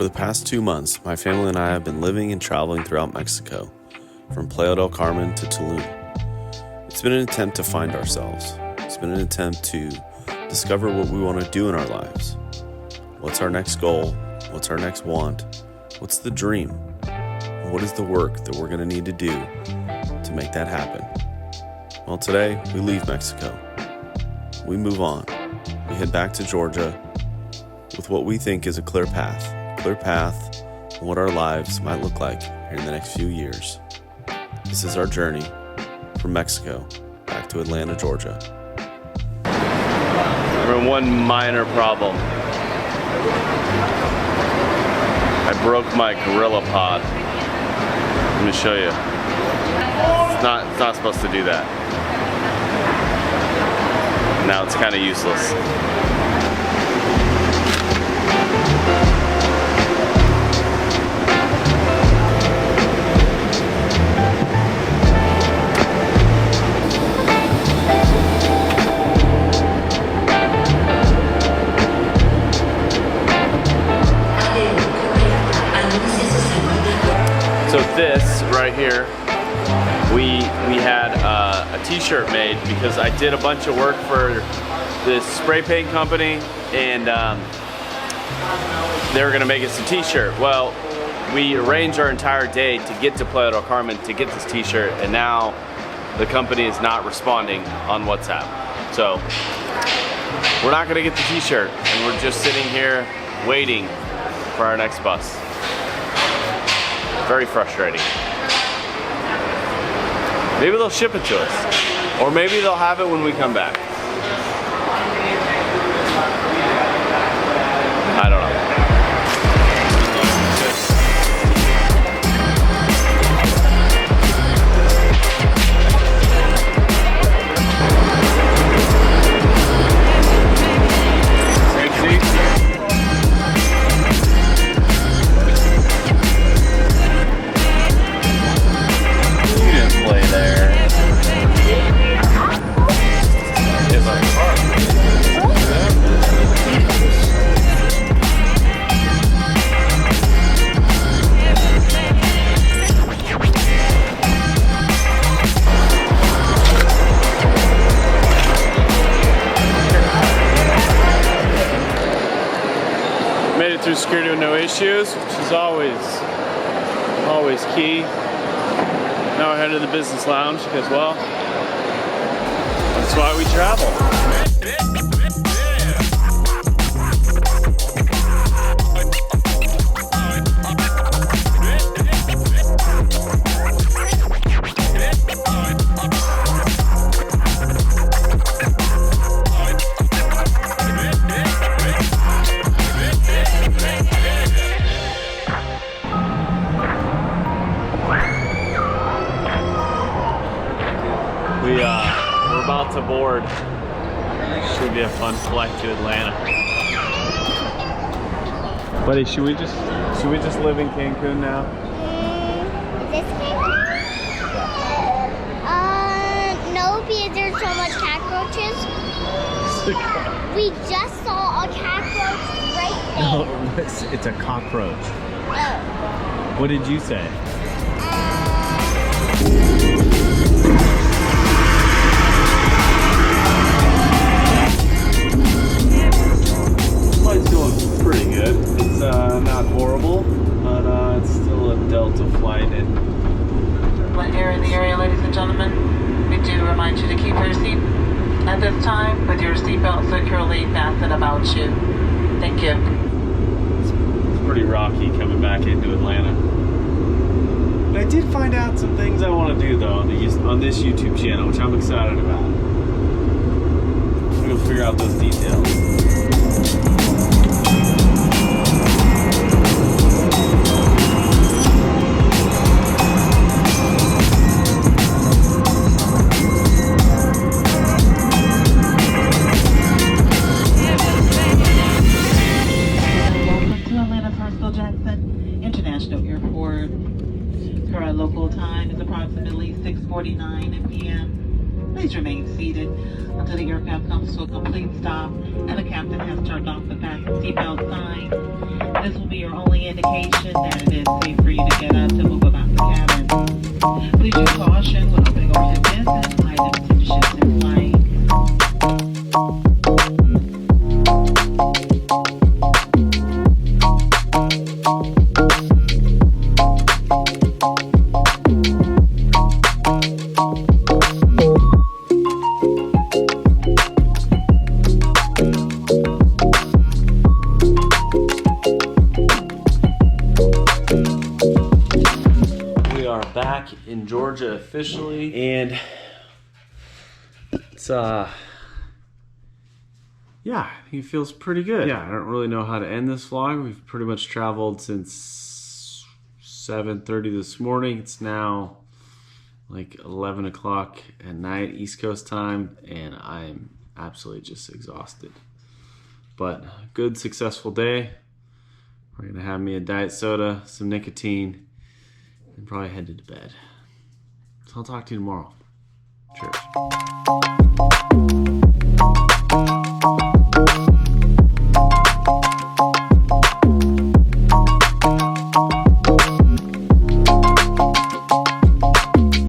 For the past 2 months, my family and I have been living and traveling throughout Mexico, from Playa del Carmen to Tulum. It's been an attempt to find ourselves. It's been an attempt to discover what we want to do in our lives. What's our next goal? What's our next want? What's the dream? And what is the work that we're going to need to do to make that happen? Well, today we leave Mexico. We move on. We head back to Georgia with what we think is a clear path on what our lives might look like here in the next few years. This is our journey from Mexico back to Atlanta, Georgia. We're in one minor problem. I broke my gorilla pod. Let me show you. It's not supposed to do that. Now it's kind of useless. So this right here, we had a t-shirt made because I did a bunch of work for this spray paint company, and they were gonna make us a t-shirt. Well, we arranged our entire day to get to Playa del Carmen to get this t-shirt, and now the company is not responding on WhatsApp. So we're not gonna get the t-shirt, and we're just sitting here waiting for our next bus. Very frustrating. Maybe they'll ship it to us, or maybe they'll have it when we come back. I don't know. Made it through security with no issues, which is always key. Now we're headed to the business lounge because, well, that's why we travel. We're about to board. Should be a fun flight to Atlanta. Buddy, should we just live in Cancun now? This Cancun? No, because there's so much cockroaches. We just saw a cockroach right there. No, it's a cockroach. Oh. What did you say? Flight's doing pretty good. It's not horrible, but it's still a Delta flight. When you're in the area, ladies and gentlemen, we do remind you to keep your seat at this time with your seatbelt securely fastened about you. Thank you. It's pretty rocky coming back into Atlanta. But I did find out some things I want to do though on this YouTube channel, which I'm excited about. We'll figure out those details. Current local time is approximately 6:49 p.m. Please remain seated until the aircraft comes to a complete stop and the captain has turned off the fasten seatbelt sign. This will be your only indication that it is safe for you to get up to move about the cabin. Please use caution when opening overhead bins and items to shift in flight. We are back in Georgia officially, and it's yeah, he feels pretty good. Yeah, I don't really know how to end this vlog. We've pretty much traveled since 7:30 this morning. It's now like 11 o'clock at night, East Coast time, and I'm absolutely just exhausted. But good, successful day. We're gonna have me a diet soda, some nicotine, and probably headed to bed. So I'll talk to you tomorrow. Cheers.